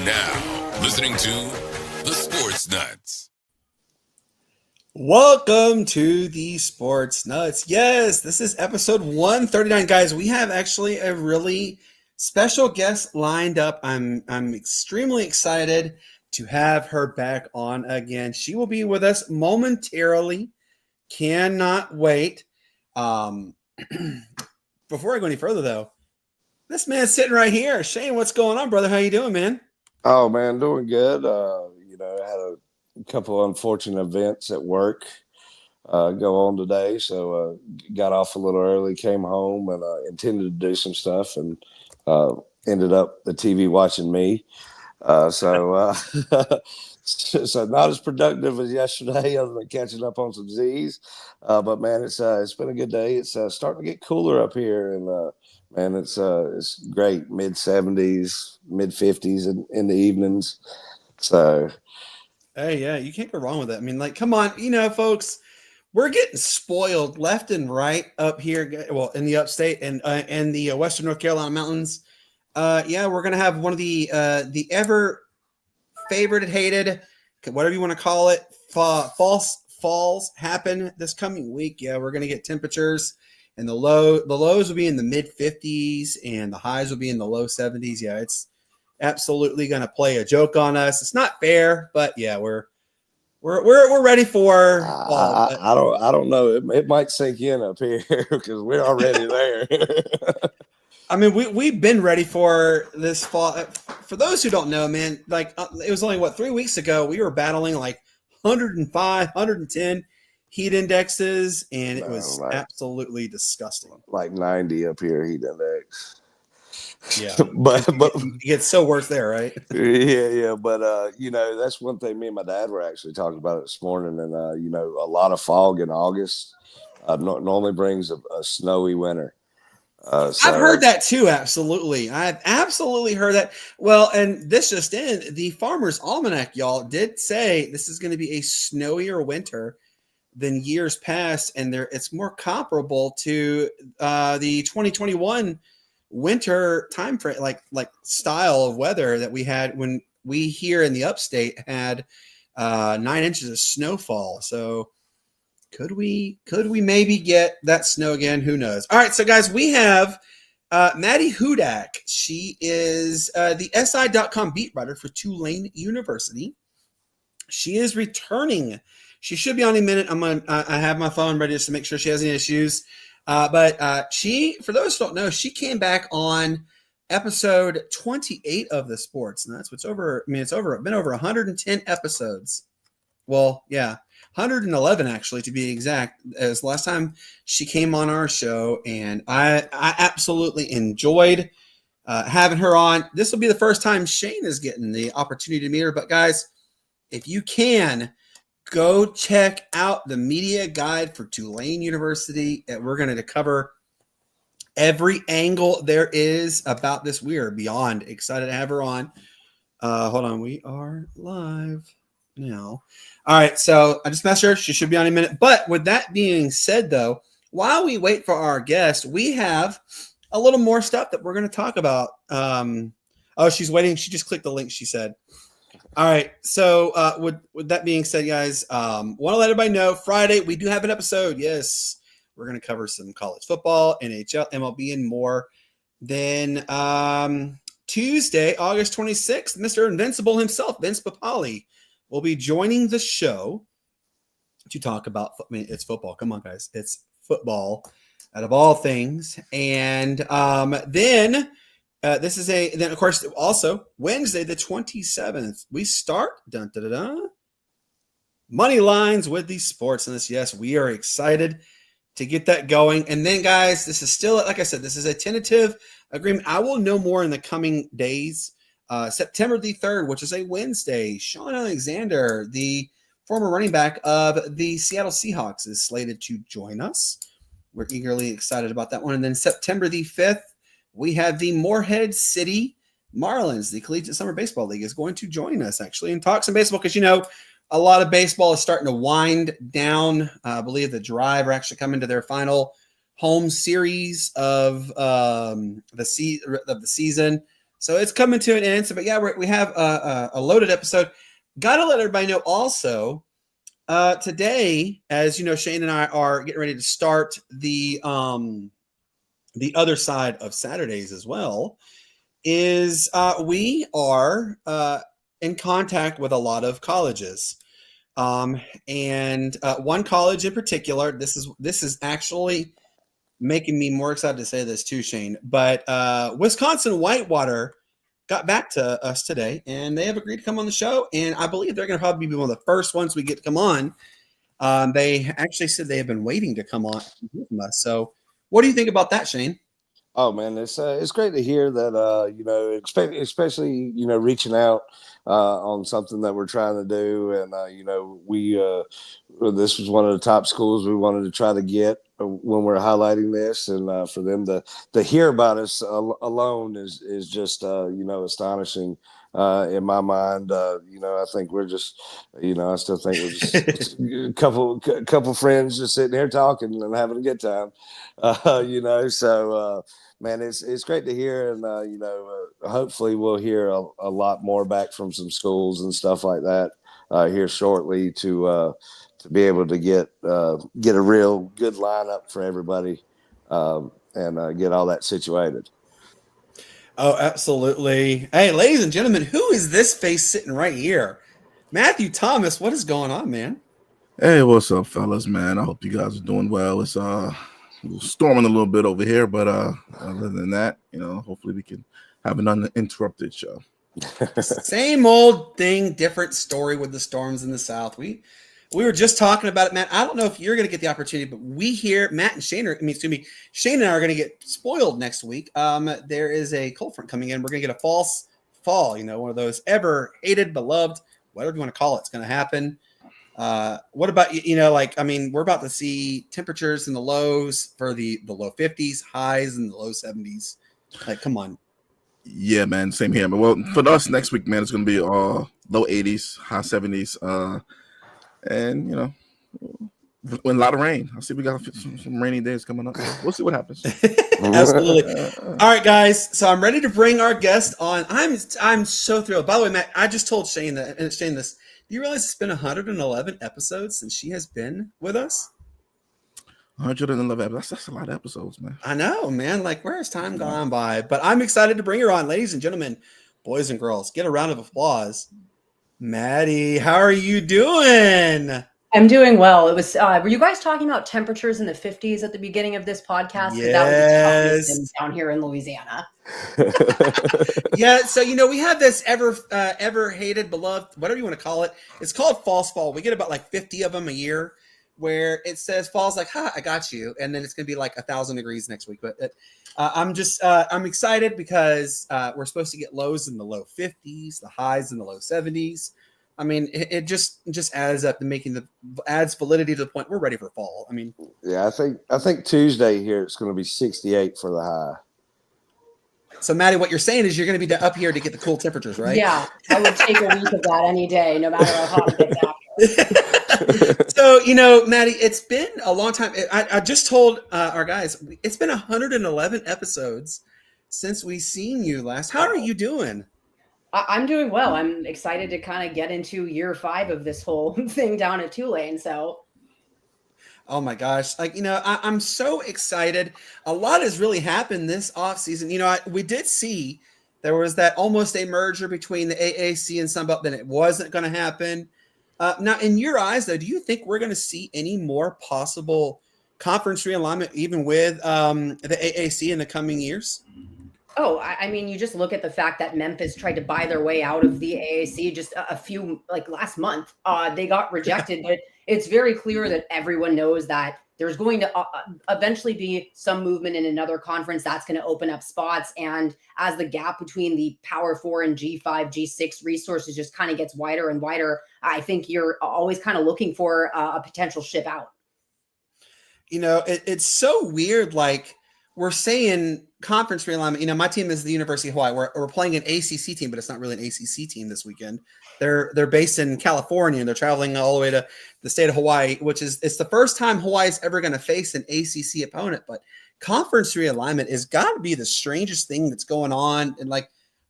now listening to the Sportz Nutz. Welcome to the Sportz Nutz. Yes, this is episode 139, guys. We have actually a really special guest lined up. I'm extremely excited to have her back on again. She will be with us momentarily. Cannot wait. Before I go any further, though, this man's sitting right here. Shane, what's going on, brother? How you doing, man? Oh man, doing good. I had a couple of unfortunate events at work go on today, so got off a little early, came home, and intended to do some stuff, and ended up the TV watching me. So not as productive as yesterday, other than catching up on some Z's. But man, it's been a good day. It's starting to get cooler up here, and man, it's great. Mid 70s, mid 50s in the evenings. So, hey, yeah, you can't go wrong with that. I mean, like, come on, folks, we're getting spoiled left and right up here. Well, in the upstate and the Western North Carolina mountains. We're gonna have one of the ever favorited, hated, whatever you want to call it, falls happen this coming week. Yeah, we're gonna get temperatures, and the lows will be in the mid 50s, and the highs will be in the low 70s. Yeah, it's absolutely gonna play a joke on us. It's not fair, but yeah, we're ready for. I don't know. It might sink in up here because we're already there. I mean, we've been ready for this fall. For those who don't know, man, like it was only 3 weeks ago we were battling like 105, 110 heat indexes, and it was absolutely disgusting. Like 90 up here, heat index. Yeah, but it gets so worse there, right? Yeah. But that's one thing me and my dad were actually talking about it this morning, and a lot of fog in August normally brings a snowy winter. I've heard that too. Absolutely. I've absolutely heard that. Well, and this just in, the Farmer's Almanac, y'all, did say this is going to be a snowier winter than years past. And it's more comparable to the 2021 winter time frame, like style of weather that we had when we here in the upstate had 9 inches of snowfall. So could we maybe get that snow again? Who knows? All right, so guys, we have Maddie Hudak. She is the SI.com beat writer for Tulane University. She is returning. She should be on in a minute. I have my phone ready just to make sure she has any issues. But she, for those who don't know, she came back on episode 28 of the Sportz Nutz. It's been over 110 episodes. Well, yeah. 111 actually, to be exact, as last time she came on our show, and I absolutely enjoyed having her on. This will be the first time Shane is getting the opportunity to meet her, but guys, if you can, go check out the media guide for Tulane University. We're going to cover every angle there is about this. We are beyond excited to have her on. Hold on, we are live now. All right, so I just messaged her. She should be on in a minute. But with that being said, though, while we wait for our guest, we have a little more stuff that we're going to talk about. She's waiting. She just clicked the link, she said. All right, so with that being said, guys, want to let everybody know, Friday, we do have an episode. Yes, we're going to cover some college football, NHL, MLB, and more. Then Tuesday, August 26th, Mr. Invincible himself, Vince Papali, will be joining the show to talk about, it's football. Come on, guys. It's football out of all things. And then of course, also Wednesday, the 27th, we start money lines with the Sportz Nutz. Yes, we are excited to get that going. And then, guys, this is still, like I said, this is a tentative agreement. I will know more in the coming days. September the 3rd, which is a Wednesday, Sean Alexander, the former running back of the Seattle Seahawks, is slated to join us. We're eagerly excited about that one. And then September the 5th, we have the Morehead City Marlins, the Collegiate Summer Baseball League, is going to join us actually and talk some baseball because, a lot of baseball is starting to wind down. I believe the Drive are actually coming to their final home series of the season. So it's coming to an end. So, but yeah, we have a loaded episode. Got to let everybody know also today, as you know, Shane and I are getting ready to start the other side of Saturdays as well. Is we are in contact with a lot of colleges. And one college in particular, this is actually making me more excited to say this too, Shane. But Wisconsin Whitewater got back to us today, and they have agreed to come on the show. And I believe they're going to probably be one of the first ones we get to come on. They actually said they have been waiting to come on from us. So, what do you think about that, Shane? Oh man, it's great to hear that. Especially reaching out on something that we're trying to do, and we this was one of the top schools we wanted to try to get when we're highlighting this, and for them to hear about us alone is just astonishing in my mind. I think we're just I still think we're just a couple friends just sitting here talking and having a good time. So. Man, it's great to hear, and hopefully we'll hear a lot more back from some schools and stuff like that here shortly to be able to get a real good lineup for everybody and get all that situated. Oh, absolutely! Hey, ladies and gentlemen, who is this face sitting right here? Matthew Thomas, what is going on, man? Hey, what's up, fellas, man? I hope you guys are doing well. It's storming a little bit over here, but other than that, hopefully we can have an uninterrupted show. Same old thing, different story with the storms in the South. We were just talking about it, Matt. I don't know if you're going to get the opportunity, but we here, Matt and Shane Shane and I are going to get spoiled next week. There is a cold front coming in. We're going to get a false fall, one of those ever hated, beloved, whatever you want to call it. It's going to happen. What about, we're about to see temperatures in the lows for the low 50s, highs in the low 70s. Like, come on. Yeah, man. Same here. But well, for us next week, man, it's going to be low 80s, high 70s. And, a lot of rain. I see we got some rainy days coming up. We'll see what happens. Absolutely. All right, guys. So I'm ready to bring our guest on. I'm so thrilled. By the way, Matt, I just told Shane this. Do you realize it's been 111 episodes since she has been with us? 111 episodes. That's a lot of episodes, man. I know, man. Like, where has time gone by? But I'm excited to bring her on. Ladies and gentlemen, boys and girls, get a round of applause. Maddie, how are you doing? I'm doing well. It was. Were you guys talking about temperatures in the 50s at the beginning of this podcast? Yes. That was down here in Louisiana. Yeah. So, we have this ever hated, beloved, whatever you want to call it. It's called false fall. We get about like 50 of them a year where it says fall's like, I got you. And then it's going to be like 1,000 degrees next week. But I'm excited because we're supposed to get lows in the low 50s, the highs in the low 70s. I mean, it just adds up to adds validity to the point we're ready for fall. I mean, yeah, I think Tuesday here it's going to be 68 for the high. So, Maddie, what you're saying is you're going to be up here to get the cool temperatures, right? Yeah, I would take a week of that any day, no matter how hot it gets out here. So, Maddie, it's been a long time. I just told our guys it's been 111 episodes since we seen you last. How are you doing? I'm doing well. I'm excited to kind of get into year 5 of this whole thing down at Tulane. So, oh my gosh, I'm so excited. A lot has really happened this offseason. We did see there was that almost a merger between the AAC and Sunbelt, then it wasn't going to happen. Now, in your eyes, though, do you think we're going to see any more possible conference realignment, even with the AAC in the coming years? Oh, I mean, you just look at the fact that Memphis tried to buy their way out of the AAC just a few, last month. They got rejected, but it's very clear that everyone knows that there's going to eventually be some movement in another conference that's going to open up spots. And as the gap between the Power 4 and G5, G6 resources just kind of gets wider and wider, I think you're always kind of looking for a potential ship out. It's so weird. Like, we're saying conference realignment. My team is the University of Hawaii. We're playing an ACC team, but it's not really an ACC team this weekend. They're based in California, and they're traveling all the way to the state of Hawaii, it's the first time Hawaii's ever going to face an ACC opponent. But conference realignment has got to be the strangest thing that's going on. And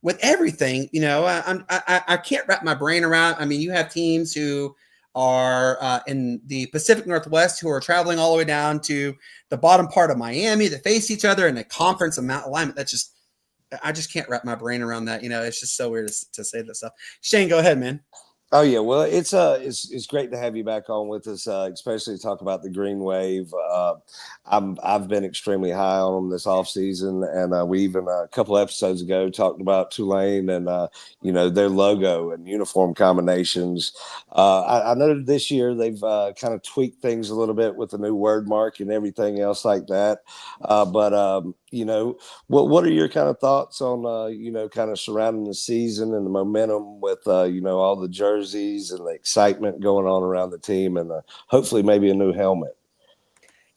with everything. I can't wrap my brain around. I mean, you have teams who are in the Pacific Northwest who are traveling all the way down to the bottom part of Miami that face each other in a conference alignment. I just can't wrap my brain around that. It's just so weird to say that stuff. Shane, go ahead, man. Oh yeah, well, it's great to have you back on with us, especially to talk about the Green Wave. I've been extremely high on them this offseason, and we even a couple episodes ago talked about Tulane and their logo and uniform combinations. I know this year they've kind of tweaked things a little bit with the new word mark and everything else like that. But what are your kind of thoughts on kind of surrounding the season and the momentum with all the jerseys and the excitement going on around the team, and hopefully maybe a new helmet?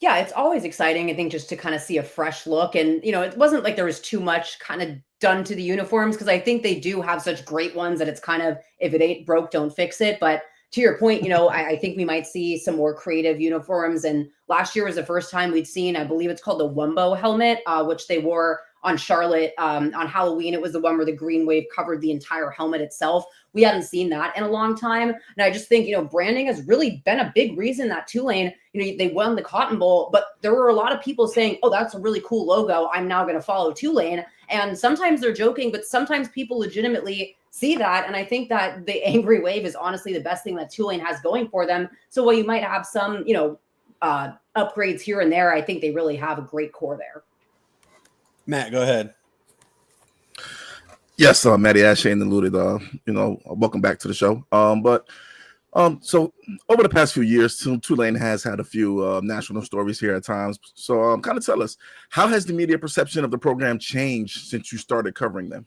Yeah, it's always exciting, I think, just to kind of see a fresh look. And, it wasn't like there was too much kind of done to the uniforms, because I think they do have such great ones that it's kind of, if it ain't broke, don't fix it. But to your point, I think we might see some more creative uniforms. And last year was the first time we'd seen, I believe it's called the Wumbo helmet, which they wore on Charlotte on Halloween. It was the one where the Green Wave covered the entire helmet itself. We hadn't seen that in a long time. And I just think, branding has really been a big reason that Tulane, they won the Cotton Bowl, but there were a lot of people saying, oh, that's a really cool logo, I'm now going to follow Tulane. And sometimes they're joking, but sometimes people legitimately see that. And I think that the Angry Wave is honestly the best thing that Tulane has going for them. So while you might have some, upgrades here and there, I think they really have a great core there. Matt, go ahead. Yes, Maddie, as Shane alluded, welcome back to the show. So over the past few years, Tulane has had a few national stories here at times. So kind of tell us, how has the media perception of the program changed since you started covering them?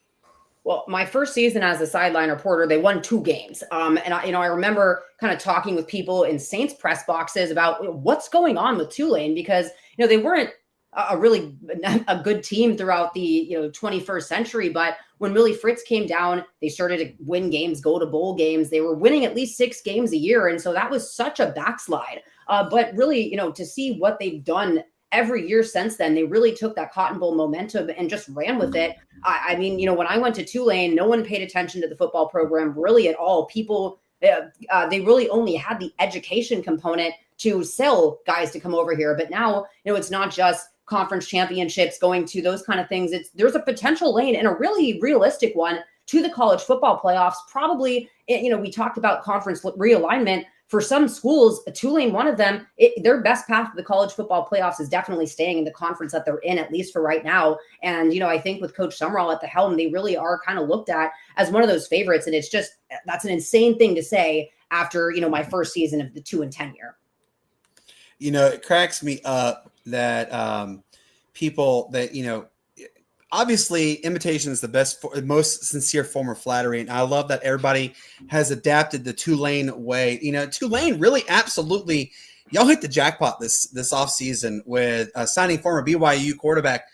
Well, my first season as a sideline reporter, they won 2 games. And I remember kind of talking with people in Saints press boxes about what's going on with Tulane, because, they weren't a good team throughout the 21st century. But when Willie Fritz came down, they started to win games, go to bowl games. They were winning at least 6 games a year. And so that was such a backslide. But really, to see what they've done every year since then, they really took that Cotton Bowl momentum and just ran with it. I mean, when I went to Tulane, no one paid attention to the football program really at all. People, they really only had the education component to sell guys to come over here. But now, it's not just conference championships, going to those kind of things. There's a potential lane, and a really realistic one, to the college football playoffs. Probably, we talked about conference realignment. For some schools, Tulane, one of them, their best path to the college football playoffs is definitely staying in the conference that they're in, at least for right now. And, I think with Coach Summerall at the helm, they really are kind of looked at as one of those favorites. And that's an insane thing to say after, my first season of the 2-10 year. It cracks me up that people that, obviously imitation is the most sincere form of flattery. And I love that everybody has adapted the Tulane way. Tulane really absolutely, y'all hit the jackpot this offseason with signing former BYU quarterback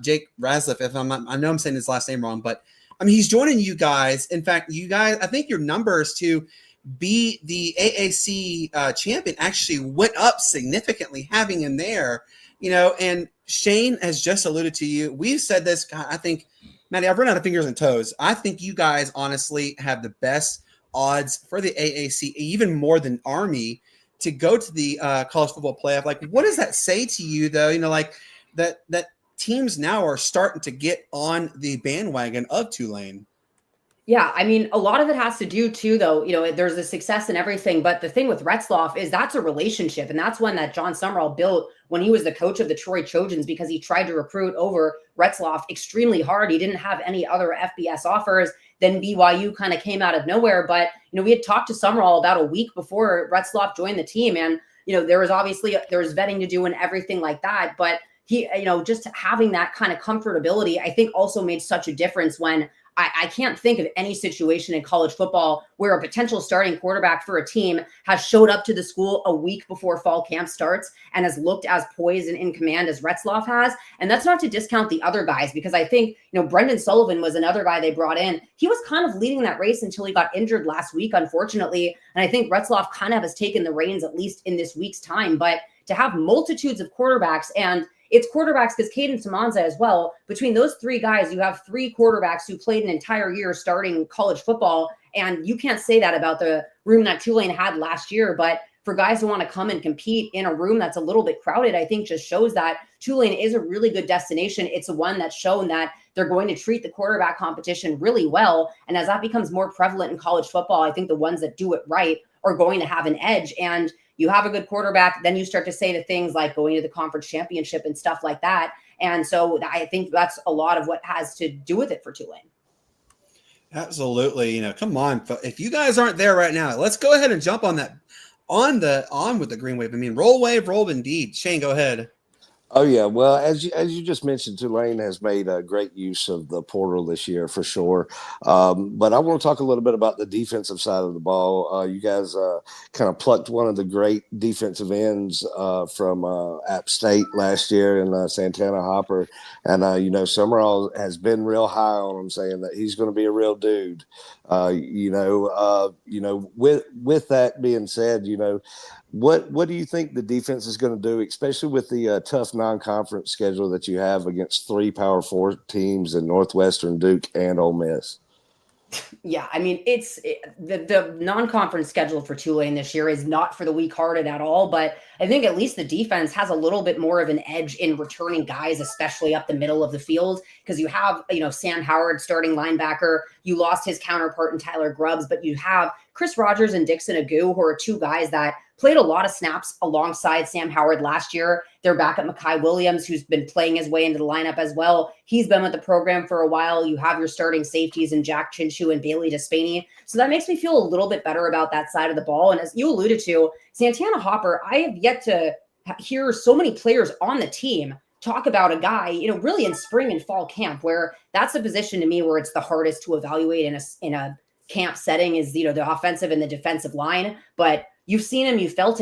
Jake Razliff. I know I'm saying his last name wrong, but I mean, he's joining you guys. In fact, you guys, I think your numbers to be the AAC champion actually went up significantly having him there, and Shane has just alluded to you. We've said this, God, I think, Maddie, I've run out of fingers and toes. I think you guys honestly have the best odds for the AAC, even more than Army, to go to the college football playoff. Like, what does that say to you, though? Like that teams now are starting to get on the bandwagon of Tulane. Yeah, I mean, a lot of it has to do too, though, there's a success and everything. But the thing with Retzloff is that's a relationship. And that's one that John Summerall built when he was the coach of the Troy Trojans, because he tried to recruit over Retzloff extremely hard. He didn't have any other FBS offers. Then BYU kind of came out of nowhere. But, we had talked to Summerall about a week before Retzloff joined the team. And, there was vetting to do and everything like that. But he, just having that kind of comfortability, I think also made such a difference when I can't think of any situation in college football where a potential starting quarterback for a team has showed up to the school a week before fall camp starts and has looked as poised and in command as Retzloff has. And that's not to discount the other guys, because I think, Brendan Sullivan was another guy they brought in. He was kind of leading that race until he got injured last week, unfortunately. And I think Retzloff kind of has taken the reins, at least in this week's time. But to have multitudes of quarterbacks, and it's quarterbacks, because Caden Samanza as well. Between those three guys, you have three quarterbacks who played an entire year starting college football. And you can't say that about the room that Tulane had last year. But for guys who want to come and compete in a room that's a little bit crowded, I think just shows that Tulane is a really good destination. It's one that's shown that they're going to treat the quarterback competition really well. And as that becomes more prevalent in college football, I think the ones that do it right are going to have an edge. And you have a good quarterback, then you start to say the things like going to the conference championship and stuff like that. And so I think that's a lot of what has to do with it for Tulane. Absolutely. Come on. If you guys aren't there right now, let's go ahead and jump on that, on with the green wave. I mean, roll wave, roll indeed. Shane, go ahead. Oh yeah, well, as you just mentioned, Tulane has made a great use of the portal this year for sure. But I want to talk a little bit about the defensive side of the ball. You guys kind of plucked one of the great defensive ends from App State last year in Santana Hopper, and Summerall has been real high on him, saying that he's going to be a real dude. With that being said, what do you think the defense is going to do, especially with the tough non-conference schedule that you have against 3 Power 4 teams in Northwestern, Duke, and Ole Miss? Yeah, I mean, the non-conference schedule for Tulane this year is not for the weak-hearted at all, but I think at least the defense has a little bit more of an edge in returning guys, especially up the middle of the field, because you have, Sam Howard starting linebacker. You lost his counterpart in Tyler Grubbs, but you have Chris Rogers and Dixon Agu, who are two guys that played a lot of snaps alongside Sam Howard last year. They're back at Mekhi Williams, who's been playing his way into the lineup as well. He's been with the program for a while. You have your starting safeties in Jack Chinshu and Bailey Despaney. So that makes me feel a little bit better about that side of the ball. And as you alluded to, Santana Hopper, I have yet to hear so many players on the team talk about a guy, really in spring and fall camp, where that's a position to me where it's the hardest to evaluate in a camp setting is, the offensive and the defensive line. But you've seen him, you felt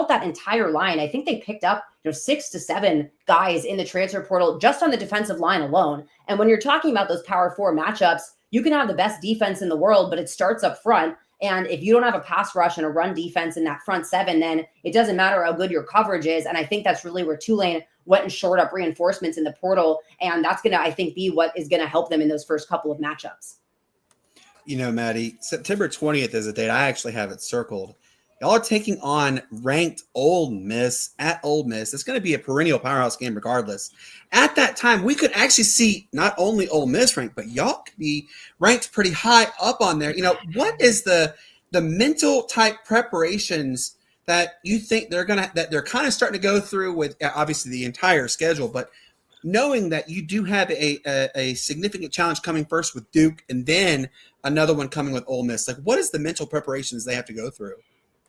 that entire line. I think they picked up, 6 to 7 guys in the transfer portal just on the defensive line alone. And when you're talking about those Power 4 matchups, you can have the best defense in the world, but it starts up front. And if you don't have a pass rush and a run defense in that front 7, then it doesn't matter how good your coverage is. And I think that's really where Tulane went and shored up reinforcements in the portal. And that's going to, I think, be what is going to help them in those first couple of matchups. Maddie, September 20th is a date. I actually have it circled. Y'all are taking on ranked Ole Miss at Ole Miss. It's going to be a perennial powerhouse game regardless. At that time, we could actually see not only Ole Miss ranked, but y'all could be ranked pretty high up on there. What is the mental type preparations that you think they're kind of starting to go through with obviously the entire schedule, but knowing that you do have a significant challenge coming first with Duke and then another one coming with Ole Miss? Like, what is the mental preparations they have to go through?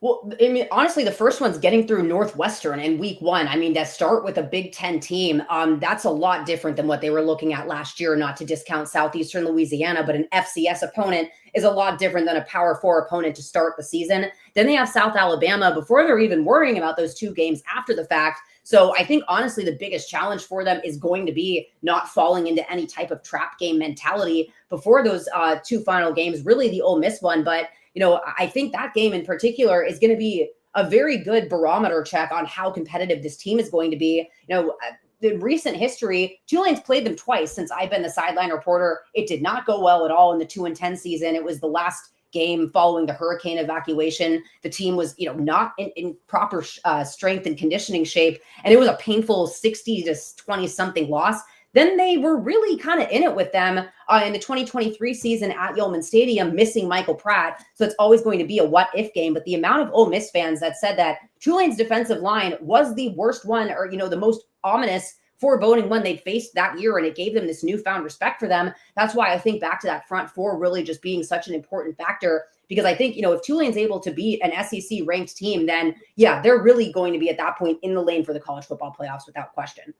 Well, I mean, honestly, the first one's getting through Northwestern in week 1. I mean, to start with a Big Ten team, that's a lot different than what they were looking at last year, not to discount Southeastern Louisiana, but an FCS opponent is a lot different than a Power 4 opponent to start the season. Then they have South Alabama before they're even worrying about those 2 games after the fact. So I think, honestly, the biggest challenge for them is going to be not falling into any type of trap game mentality before those 2 final games, really the Ole Miss one. But I think that game in particular is going to be a very good barometer check on how competitive this team is going to be. In recent history, Tulane's played them twice since I've been the sideline reporter. It did not go well at all in the 2-10 season. It was the last game following the hurricane evacuation. The team was, not in proper strength and conditioning shape. And it was a painful 60 to 20 something loss. Then they were really kind of in it with them in the 2023 season at Yeoman Stadium, missing Michael Pratt. So it's always going to be a what-if game. But the amount of Ole Miss fans that said that Tulane's defensive line was the worst one, or, the most ominous, foreboding one they faced that year, and it gave them this newfound respect for them. That's why I think back to that front 4 really just being such an important factor, because I think, if Tulane's able to beat an SEC-ranked team, then, yeah, they're really going to be at that point in the lane for the college football playoffs without question.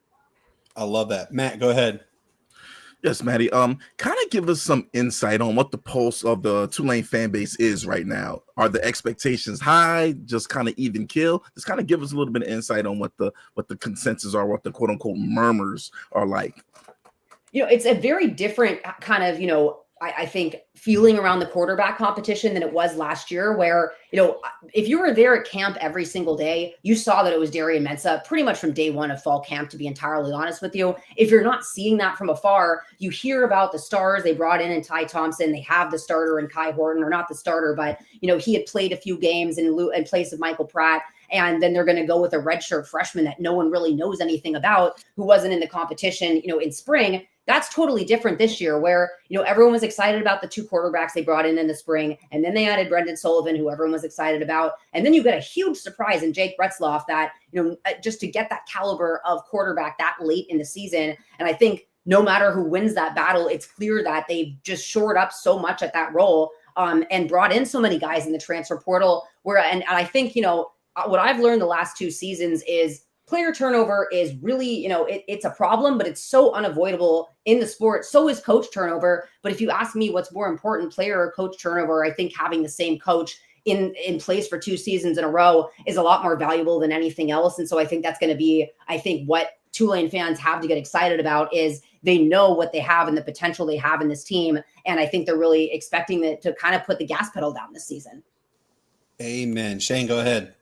I love that. Matt, go ahead. Yes, Maddie. Kind of give us some insight on what the pulse of the Tulane fan base is right now. Are the expectations high? Just kind of even kill? Just kind of give us a little bit of insight on what the consensus are, what the quote unquote murmurs are like. It's a very different kind of, I think, feeling around the quarterback competition than it was last year, where, if you were there at camp every single day, you saw that it was Darian Mensah pretty much from day one of fall camp, to be entirely honest with you. If you're not seeing that from afar, you hear about the stars they brought in Ty Thompson. They have the starter in Kai Horton, or not the starter, but, he had played a few games in place of Michael Pratt. And then they're going to go with a redshirt freshman that no one really knows anything about, who wasn't in the competition, in spring. That's totally different this year, where, everyone was excited about the two quarterbacks they brought in the spring. And then they added Brendan Sullivan, who everyone was excited about. And then you get a huge surprise in Jake Retzloff that, just to get that caliber of quarterback that late in the season. And I think no matter who wins that battle, it's clear that they've just shored up so much at that role, and brought in so many guys in the transfer portal, and I think, what I've learned the last two seasons is player turnover is really, it's a problem, but it's so unavoidable in the sport. So is coach turnover. But if you ask me what's more important, player or coach turnover, I think having the same coach in place for 2 seasons in a row is a lot more valuable than anything else. And so I think that's going to be, what Tulane fans have to get excited about is they know what they have and the potential they have in this team. And I think they're really expecting it to kind of put the gas pedal down this season. Amen. Shane, go ahead.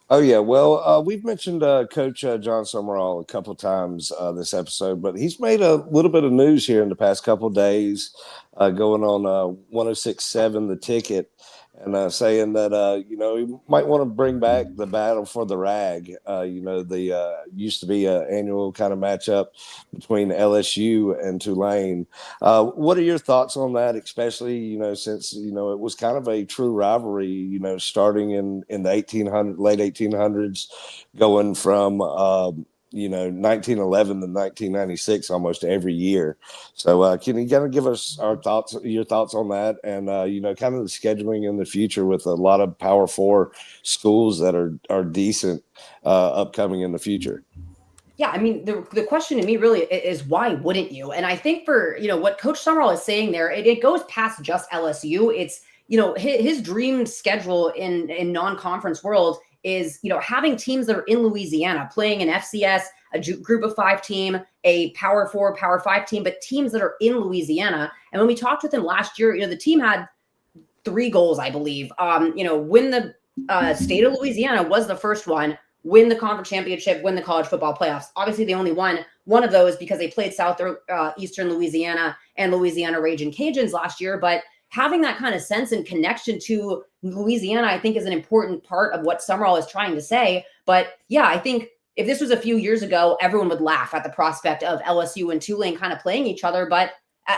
Oh, yeah. Well, we've mentioned Coach John Summerall a couple times this episode, but he's made a little bit of news here in the past couple of days, going on 106.7 The Ticket, and saying that, he might want to bring back the battle for the rag. The used to be an annual kind of matchup between LSU and Tulane. What are your thoughts on that, especially, since, it was kind of a true rivalry, starting in the late 1800s, going from 1911 to 1996 almost every year. So can you kind of give us your thoughts on that, and kind of the scheduling in the future with a lot of Power 4 schools that are decent upcoming in the future? Yeah, I mean, the question to me really is, why wouldn't you? And I think for, what Coach Summerall is saying there, it goes past just LSU. It's, his dream schedule in non-conference world is, having teams that are in Louisiana playing an FCS, a group of 5 team, a Power 4, Power 5 team, but teams that are in Louisiana. And when we talked with him last year, the team had 3 goals, I believe. Win the state of Louisiana was the first one, win the conference championship, win the college football playoffs. Obviously, they only won one of those because they played Eastern Louisiana and Louisiana Ragin' Cajuns last year. But having that kind of sense and connection to Louisiana, I think, is an important part of what Summerall is trying to say. But yeah, I think if this was a few years ago, everyone would laugh at the prospect of LSU and Tulane kind of playing each other. But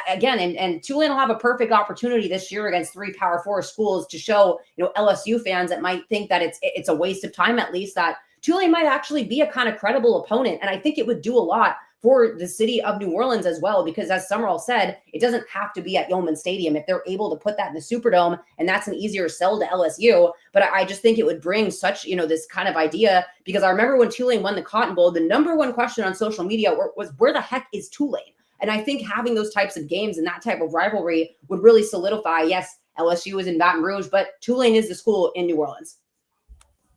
again, and Tulane will have a perfect opportunity this year against 3 Power 4 schools to show, LSU fans that might think that it's a waste of time, at least, that Tulane might actually be a kind of credible opponent. And I think it would do a lot for the city of New Orleans as well, because as Summerall said, it doesn't have to be at Yeoman Stadium if they're able to put that in the Superdome, and that's an easier sell to LSU. But I just think it would bring such, this kind of idea, because I remember when Tulane won the Cotton Bowl, the number one question on social media was, where the heck is Tulane? And I think having those types of games and that type of rivalry would really solidify, yes, LSU is in Baton Rouge, but Tulane is the school in New Orleans.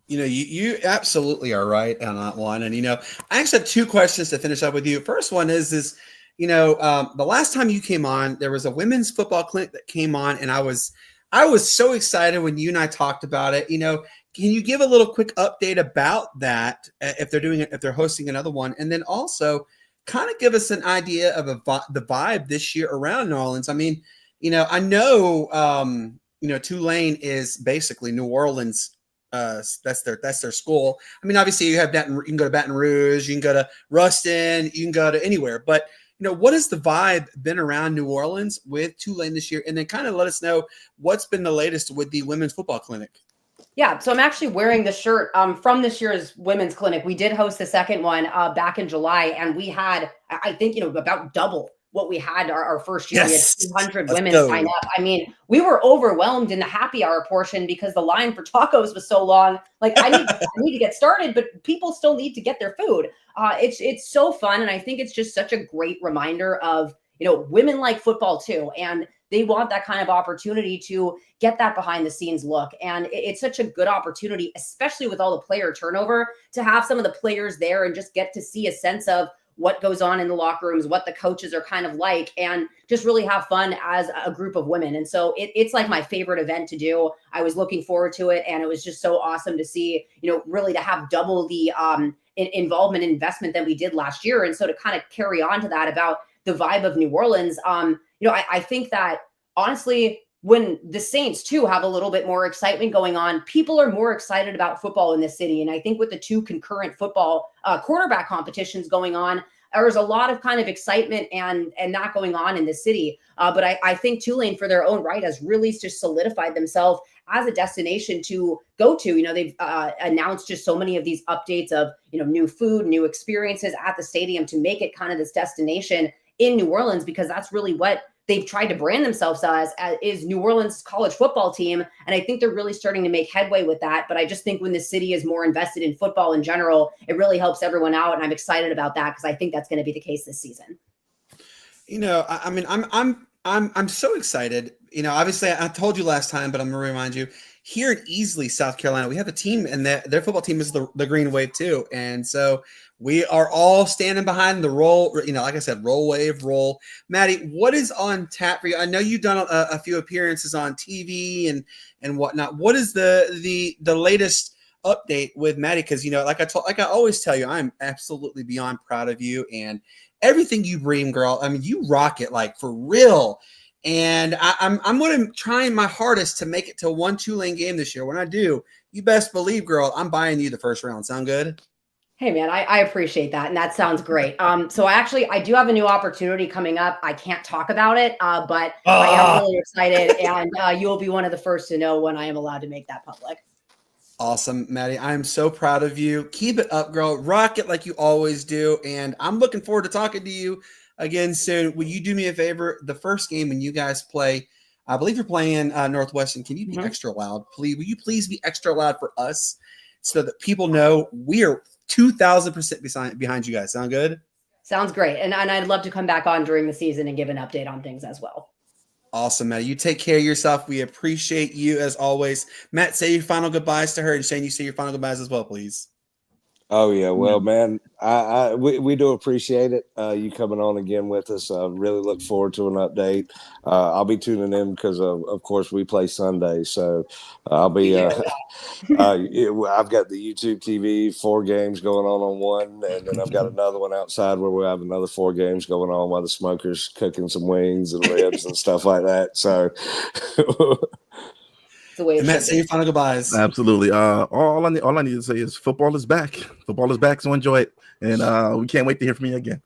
You absolutely are right on that one. And, I actually have 2 questions to finish up with you. First one is, the last time you came on, there was a women's football clinic that came on, and I was so excited when you and I talked about it. Can you give a little quick update about that, if they're hosting another one? And then also kind of give us an idea of the vibe this year around New Orleans. I mean, I know, Tulane is basically New Orleans. That's their school. I mean, obviously you can go to Baton Rouge, you can go to Ruston, you can go to anywhere. But what has the vibe been around New Orleans with Tulane this year? And then kind of let us know what's been the latest with the women's football clinic. Yeah, so I'm actually wearing the shirt from this year's women's clinic. We did host the second one back in July, and we had, I think, about double what we had our first year. Yes. We had 200 women sign up. I mean, we were overwhelmed in the happy hour portion because the line for tacos was so long. Like, I need to get started, but people still need to get their food. It's so fun, and I think it's just such a great reminder of, women like football too, and they want that kind of opportunity to get that behind the scenes look. And it's such a good opportunity, especially with all the player turnover, to have some of the players there and just get to see a sense of what goes on in the locker rooms, what the coaches are kind of like, and just really have fun as a group of women. And so it's like my favorite event to do. I was looking forward to it, and it was just so awesome to see, really to have double the involvement and investment that we did last year. And so to kind of carry on to that about the vibe of New Orleans, I think that honestly, when the Saints too have a little bit more excitement going on, people are more excited about football in this city. And I think with the two concurrent football quarterback competitions going on, there's a lot of kind of excitement and not going on in the city. But I think Tulane, for their own right, has really just solidified themselves as a destination to go to. They've announced just so many of these updates of, new food, new experiences at the stadium to make it kind of this destination in New Orleans, because that's really what they've tried to brand themselves as is New Orleans college football team. And I think they're really starting to make headway with that. But I just think when the city is more invested in football in general, it really helps everyone out. And I'm excited about that because I think that's going to be the case this season. I'm so excited. Obviously I told you last time, but I'm going to remind you, here in Easley, South Carolina, we have a team, and their football team is the Green Wave too. And so we are all standing behind the roll, like I said, roll wave, roll. Maddie, what is on tap for you? I know you've done a few appearances on TV and whatnot. What is the latest update with Maddie? Because, like I always tell you, I'm absolutely beyond proud of you and everything you bring, girl. I mean, you rock it, like, for real. And I'm going to try my hardest to make it to one Tulane game this year. When I do, you best believe, girl, I'm buying you the first round. Sound good? Hey, man, I appreciate that. And that sounds great. So I do have a new opportunity coming up. I can't talk about it, but I am really excited. And you'll be one of the first to know when I am allowed to make that public. Awesome, Maddie. I am so proud of you. Keep it up, girl. Rock it like you always do. And I'm looking forward to talking to you again soon. Will you do me a favor? The first game when you guys play, I believe you're playing Northwestern. Can you be extra loud, please? Will you please be extra loud for us so that people know we are 2,000% behind you guys? Sound good? Sounds great. And I'd love to come back on during the season and give an update on things as well. Awesome, Matt. You take care of yourself. We appreciate you as always. Matt, say your final goodbyes to her, and Shane, you say your final goodbyes as well, please. Oh yeah, well, man, we do appreciate it. You coming on again with us. Really look forward to an update. I'll be tuning in because of course we play Sunday, so I'll be. I've got the YouTube TV 4 games going on one, and then I've got another one outside where we have another 4 games going on while the smokers cooking some wings and ribs and stuff like that. So. Matt, say your final goodbyes. Absolutely. All I need to say is football is back. Football is back, so enjoy it. And we can't wait to hear from you again.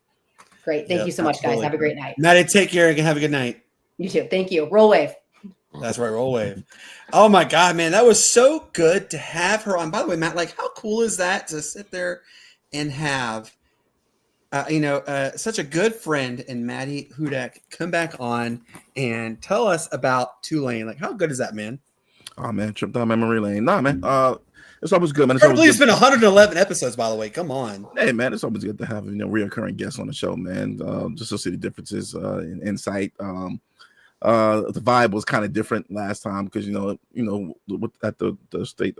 Great. Thank you so much, guys. Have a great night. Maddie, take care and have a good night. You too. Thank you. Roll wave. That's right. Roll wave. Oh my God, man. That was so good to have her on. By the way, Matt, like, how cool is that to sit there and have, such a good friend in Maddie Hudak come back on and tell us about Tulane. Like, how good is that, man? Oh man, trip down memory lane. Nah, man. It's always good, man. It's been 111 episodes, by the way. Come on. Hey, man, it's always good to have reoccurring guests on the show, man. Just to see the differences in insight. The vibe was kind of different last time because at the state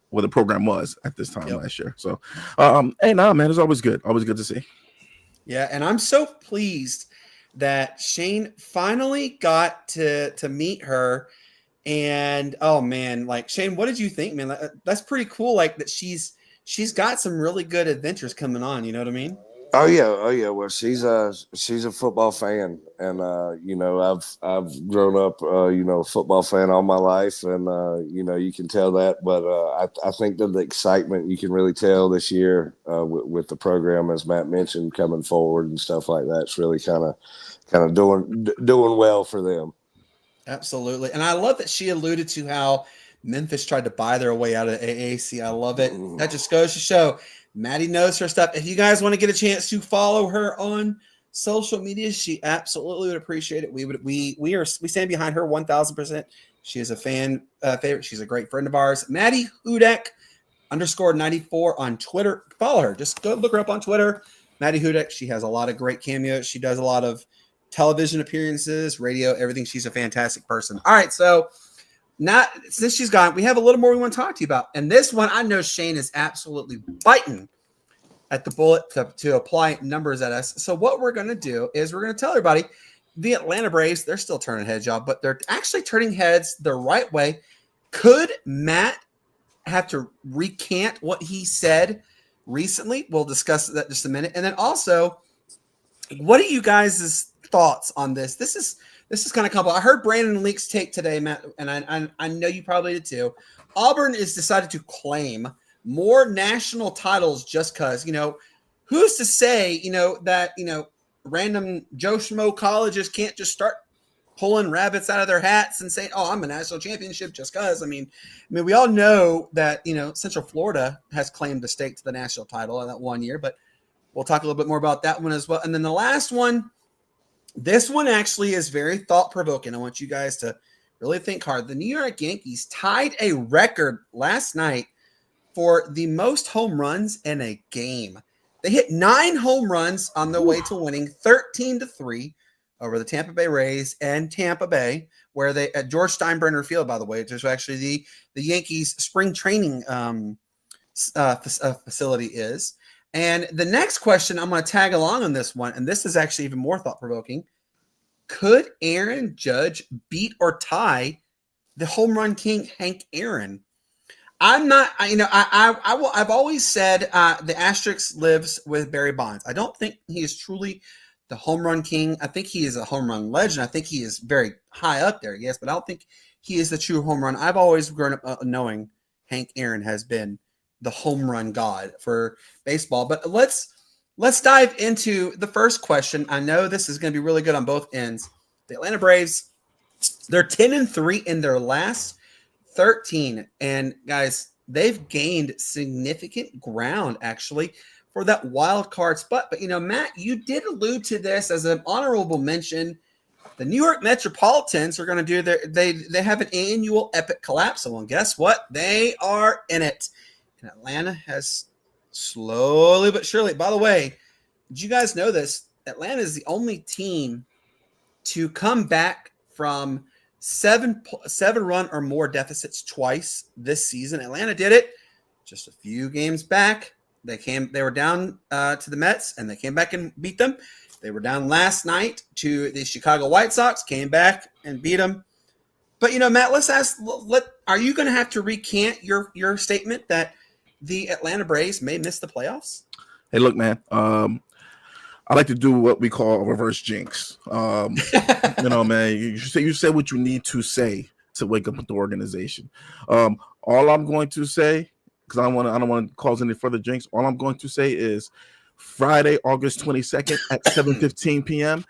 where the program was at this time last year. So, man, it's always good. Always good to see. Yeah, and I'm so pleased that Shane finally got to meet her. And oh man, like, Shane, what did you think, man? That's pretty cool. Like, that she's got some really good adventures coming on. You know what I mean? Oh yeah. Well, she's a football fan, and I've grown up a football fan all my life, and you can tell that. But I think that the excitement you can really tell this year with the program, as Matt mentioned, coming forward and stuff like that, it's really kind of doing well for them. Absolutely. And I love that she alluded to how Memphis tried to buy their way out of AAC. I love it. That just goes to show Maddie knows her stuff. If you guys want to get a chance to follow her on social media, she absolutely would appreciate it. We stand behind her 1,000%. She is a fan favorite. She's a great friend of ours. Maddie Hudak _94 on Twitter. Follow her. Just go look her up on Twitter. Maddie Hudak. She has a lot of great cameos. She does a lot of television appearances, radio, everything. She's a fantastic person. All right, so now since she's gone, we have a little more we want to talk to you about. And this one, I know Shane is absolutely biting at the bullet to apply numbers at us. So what we're going to do is we're going to tell everybody the Atlanta Braves, they're still turning heads, y'all, but they're actually turning heads the right way. Could Matt have to recant what he said recently? We'll discuss that in just a minute. And then also, what are you guys' thoughts on this? This is kind of complicated. I heard Brandon Leake's take today, Matt, and I know you probably did too. Auburn is decided to claim more national titles just because, who's to say, that, random Joe Schmo colleges can't just start pulling rabbits out of their hats and saying, oh, I'm a national championship just because. I mean, we all know that, Central Florida has claimed the stake to the national title in that 1 year, but we'll talk a little bit more about that one as well. And then the last one, this one actually is very thought-provoking. I want you guys to really think hard. The New York Yankees tied a record last night for the most home runs in a game. They hit 9 home runs on their way to winning 13-3 over the Tampa Bay Rays and Tampa Bay, where they at George Steinbrenner Field, by the way, which is actually the Yankees spring training facility is. And the next question, I'm going to tag along on this one, and this is actually even more thought-provoking. Could Aaron Judge beat or tie the home run king, Hank Aaron? I'm not, I've always said the asterisk lives with Barry Bonds. I don't think he is truly the home run king. I think he is a home run legend. I think he is very high up there, yes, but I don't think he is the true home run. I've always grown up knowing Hank Aaron has been the home run god for baseball. But let's dive into the first question. I know this is going to be really good on both ends. The Atlanta Braves, they're 10-3 in their last 13. And guys, they've gained significant ground actually for that wild card spot. But Matt, you did allude to this as an honorable mention. The New York Metropolitans are going to do they have an annual epic collapse. And guess what? They are in it. And Atlanta has slowly but surely. By the way, did you guys know this? Atlanta is the only team to come back from seven run or more deficits twice this season. Atlanta did it just a few games back. They were down to the Mets, and they came back and beat them. They were down last night to the Chicago White Sox, came back and beat them. But Matt, let's ask: are you going to have to recant your statement that the Atlanta Braves may miss the playoffs? Hey, look, man. I like to do what we call a reverse jinx. Man, you say what you need to say to wake up with the organization. All I'm going to say, because I don't want to cause any further jinx. All I'm going to say is Friday, August 22nd at 7:15 p.m.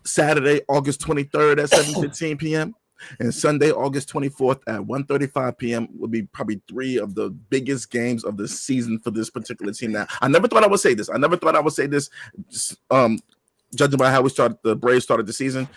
Saturday, August 23rd at 7:15 p.m. And Sunday, August 24th at 1:35 p.m. will be probably 3 of the biggest games of the season for this particular team. Now, I never thought I would say this. Judging by how the Braves started the season.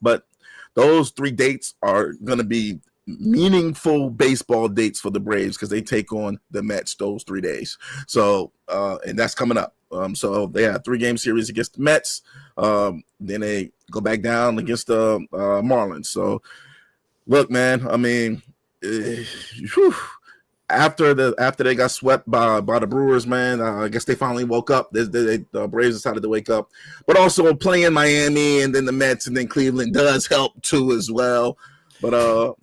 But those 3 dates are going to be meaningful baseball dates for the Braves because they take on the Mets those 3 days. So, and that's coming up. So they have 3-game series against the Mets. Then they go back down against the Marlins. So, look, man. I mean, after they got swept by the Brewers, man, I guess they finally woke up. The Braves decided to wake up, but also playing Miami and then the Mets and then Cleveland does help too as well. But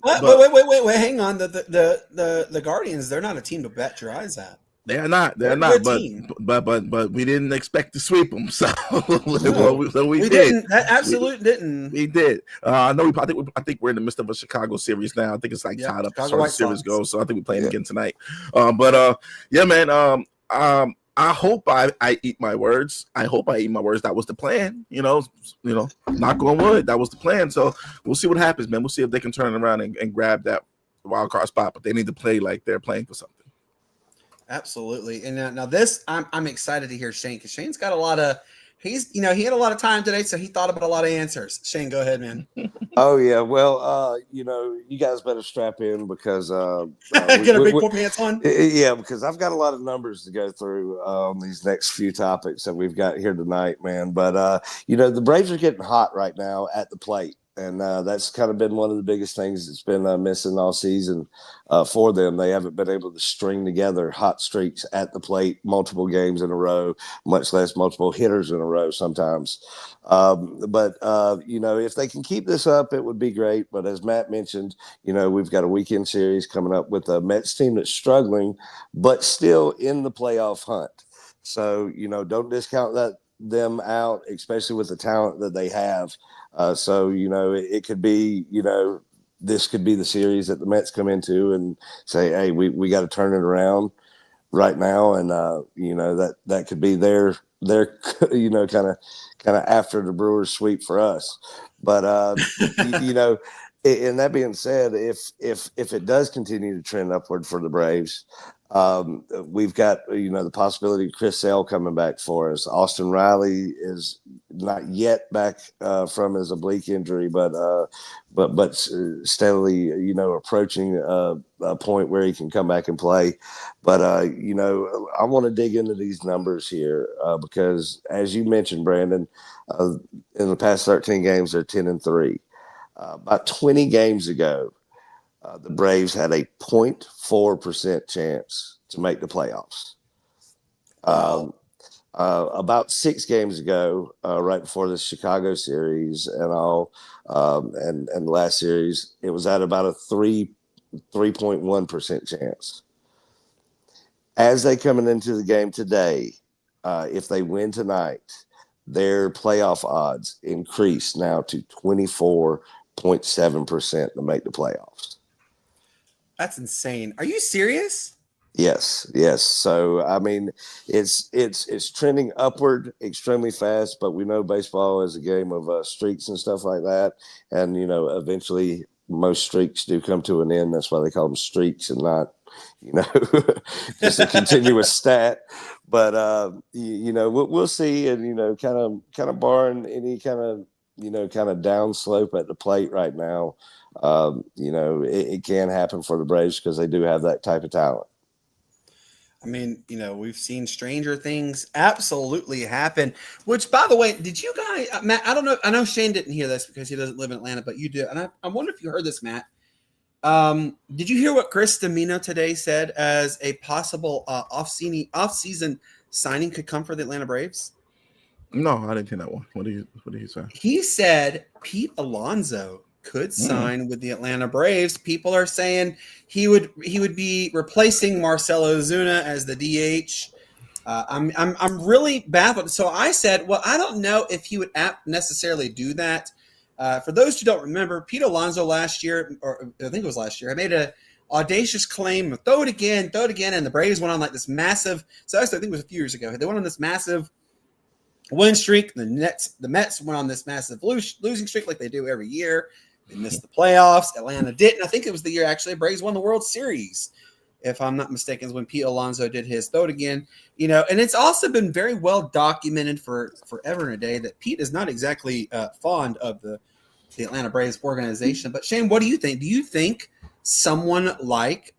wait, hang on. The Guardians, they're not a team to bet your eyes at. They're not. But we didn't expect to sweep them, so we did. Didn't. That absolutely didn't. We did. I think we're in the midst of a Chicago series now. I think it's like tied up as far as series goes. So I think we're playing again tonight. Yeah, man. I hope I eat my words. I hope I eat my words. That was the plan. Knock on wood. That was the plan. So we'll see what happens, man. We'll see if they can turn it around and grab that wild card spot. But they need to play like they're playing for something. Absolutely. And now this, I'm excited to hear Shane, because Shane's got a lot of, he had a lot of time today, so he thought about a lot of answers. Shane, go ahead, man. Oh yeah. Well, you guys better strap in because get our big poor pants on. Yeah, because I've got a lot of numbers to go through on these next few topics that we've got here tonight, man. But the Braves are getting hot right now at the plate. And that's kind of been one of the biggest things that's been missing all season for them. They haven't been able to string together hot streaks at the plate multiple games in a row, much less multiple hitters in a row sometimes. But if they can keep this up, it would be great. But as Matt mentioned, we've got a weekend series coming up with a Mets team that's struggling, but still in the playoff hunt. So, don't discount them out, especially with the talent that they have. It could be, this could be the series that the Mets come into and say, hey, we got to turn it around right now. And, that could be their kind of after the Brewers sweep for us. But, and that being said, if it does continue to trend upward for the Braves, we've got the possibility of Chris Sale coming back for us. Austin Riley is not yet back from his oblique injury, but steadily approaching a point where he can come back and play. But I want to dig into these numbers here because, as you mentioned, Brandon, in the past 13 games they're 10-3. About 20 games ago, the Braves had a 0.4% chance to make the playoffs. About 6 games ago, right before the Chicago series and the last series, it was at about a 3.1% chance. As they coming into the game today, if they win tonight, their playoff odds increase now to 24.7% to make the playoffs. That's insane. Are you serious? Yes. So, I mean, it's trending upward extremely fast, but we know baseball is a game of streaks and stuff like that. And, eventually most streaks do come to an end. That's why they call them streaks and not, just a continuous stat. But, we'll see. And, kind of barring any kind of down slope at the plate right now, it can happen for the Braves because they do have that type of talent. I mean, we've seen stranger things absolutely happen, which, by the way, did you guys, Matt, I don't know. I know Shane didn't hear this because he doesn't live in Atlanta, but you do. And I wonder if you heard this, Matt. Did you hear what Chris Domino today said as a possible off-season signing could come for the Atlanta Braves? No, I didn't hear that one. What did he say? He said Pete Alonso could sign with the Atlanta Braves. People are saying he would be replacing Marcelo Ozuna as the DH. I'm really baffled. So I said, well, I don't know if he would necessarily do that. For those who don't remember, Pete Alonso last year, or I think it was last year, I made a audacious claim, throw it again, and the Braves went on like this massive. So I think it was a few years ago. They went on this massive win streak. The Mets went on this massive losing streak like they do every year. They missed the playoffs. Atlanta didn't. I think it was the year actually the Braves won the World Series, if I'm not mistaken, is when Pete Alonso did his throw it again. And it's also been very well documented for forever and a day that Pete is not exactly fond of the Atlanta Braves organization. But Shane, what do you think? Do you think someone like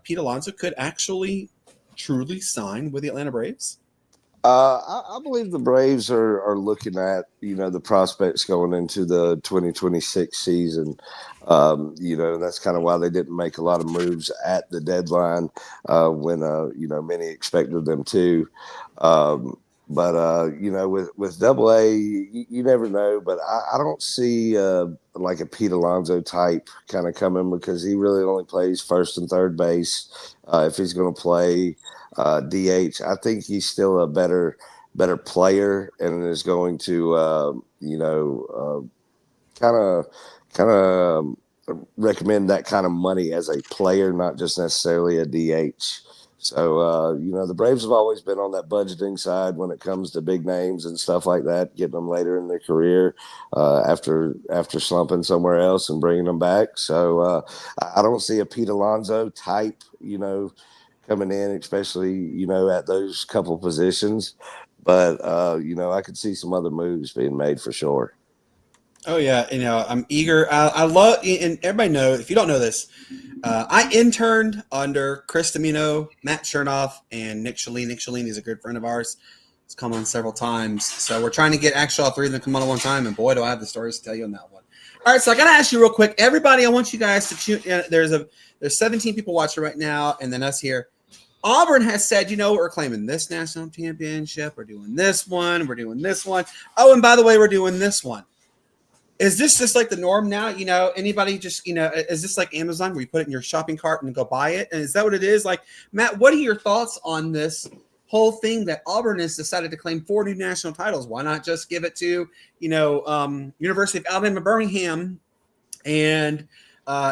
Pete Alonso could actually truly sign with the Atlanta Braves? I believe the Braves are looking at, the prospects going into the 2026 season. That's kind of why they didn't make a lot of moves at the deadline when, many expected them to. But with Double-A, you never know. But I don't see like a Pete Alonso type kind of coming because he really only plays first and third base. If he's going to play DH, I think he's still a better player and is going to kind of recommend that kind of money as a player, not just necessarily a DH. So the Braves have always been on that budgeting side when it comes to big names and stuff like that, getting them later in their career after slumping somewhere else and bringing them back. So I don't see a Pete Alonso type, coming in, especially, at those couple positions. But, I could see some other moves being made for sure. Oh, yeah. I'm eager. I love, and everybody knows, if you don't know this, I interned under Chris Domino, Matt Chernoff, and Nick Shalene. Nick Shalene is a good friend of ours. He's come on several times. So we're trying to get actually all three of them to come on at one time. And boy, do I have the stories to tell you on that one. All right, so I got to ask you real quick. Everybody, I want you guys to tune in. There's 17 people watching right now, and then us here. Auburn has said, we're claiming this national championship. We're doing this one. We're doing this one. Oh, and by the way, we're doing this one. Is this just like the norm now? Anybody just, is this like Amazon where you put it in your shopping cart and go buy it? And is that what it is? Like, Matt, what are your thoughts on this whole thing that Auburn has decided to claim 4 new national titles? Why not just give it to, University of Alabama, Birmingham and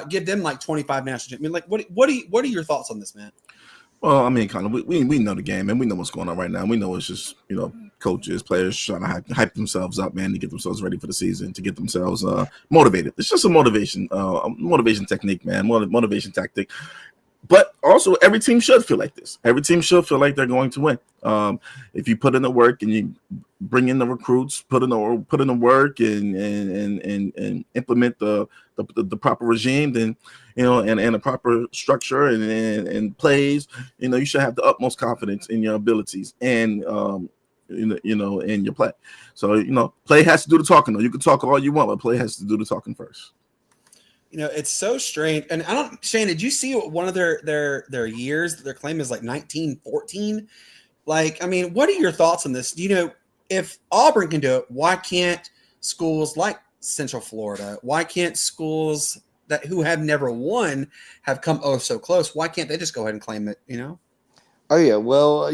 give them like 25 national champions? I mean, like, what are your thoughts on this, Matt? Well, I mean, kind of, we know the game, and we know what's going on right now. We know it's just, coaches, players trying to hype themselves up, man, to get themselves ready for the season, to get themselves motivated. It's just a motivation technique, man, motivation tactic. But also, every team should feel like this. Every team should feel like they're going to win. If you put in the work and you bring in the recruits, put in the work and implement the proper regime, then and a proper structure and plays, you should have the utmost confidence in your abilities and in your play. So play has to do the talking. Though you can talk all you want, but play has to do the talking first. It's so strange. And Shane, did you see what one of their years, their claim is like 1914? Like, I mean, what are your thoughts on this? If Auburn can do it, why can't schools like Central Florida? Why can't schools who have never won have come so close? Why can't they just go ahead and claim it, Oh, yeah. Well,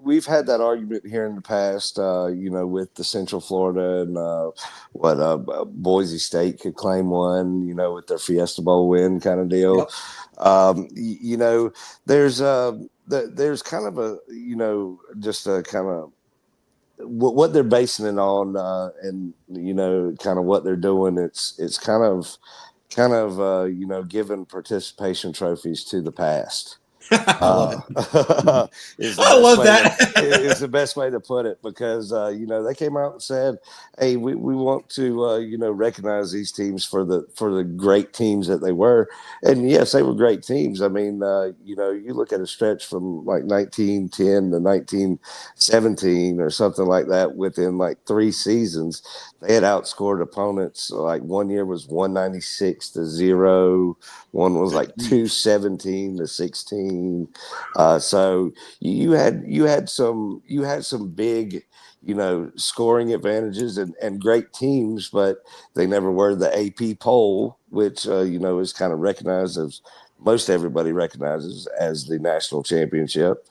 we've had that argument here in the past, with the Central Florida and Boise State could claim one, with their Fiesta Bowl win kind of deal. Yep. There's kind of a, just a kind of what they're basing it on and, kind of what they're doing. It's kind of giving participation trophies to the past. I love it. I love that. It's the best way to put it because, they came out and said, hey, we want to, recognize these teams for the great teams that they were. And yes, they were great teams. I mean, you look at a stretch from like 1910 to 1917 or something like that within like 3 seasons. They had outscored opponents. Like one year was 196-0. One was like 217-16. So you had some big, scoring advantages and great teams, but they never were the AP poll, which is kind of recognized as most everybody recognizes as the national championship